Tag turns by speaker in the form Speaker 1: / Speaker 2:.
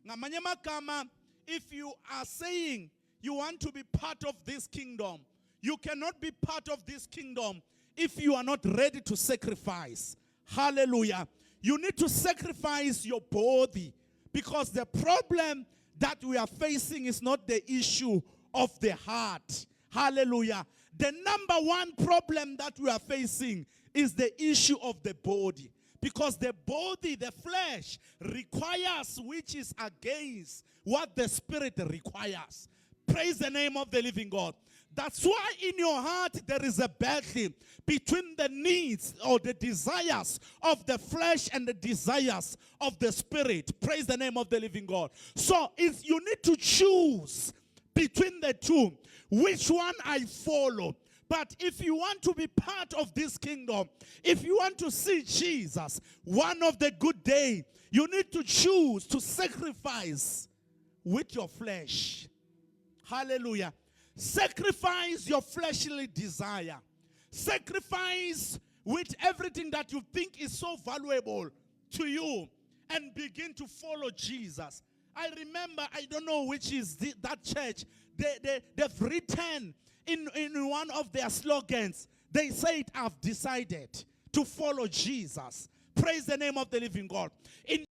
Speaker 1: Ngamanye amagama, if you are saying you want to be part of this kingdom, you cannot be part of this kingdom if you are not ready to sacrifice. Hallelujah. You need to sacrifice your body, because the problem that we are facing is not the issue of the heart. Hallelujah. The number one problem that we are facing is the issue of the body. Because the body, the flesh, requires which is against what the spirit requires. Praise the name of the living God. That's why in your heart there is a battle between the needs or the desires of the flesh and the desires of the spirit. Praise the name of the living God. So you need to choose between the two, which one I follow. But if you want to be part of this kingdom, if you want to see Jesus, one of the good days, you need to choose to sacrifice with your flesh. Hallelujah. Sacrifice your fleshly desire. Sacrifice with everything that you think is so valuable to you, and begin to follow Jesus. I remember, I don't know which is that church, they've written in one of their slogans, they said, I've decided to follow Jesus. Praise the name of the living God. In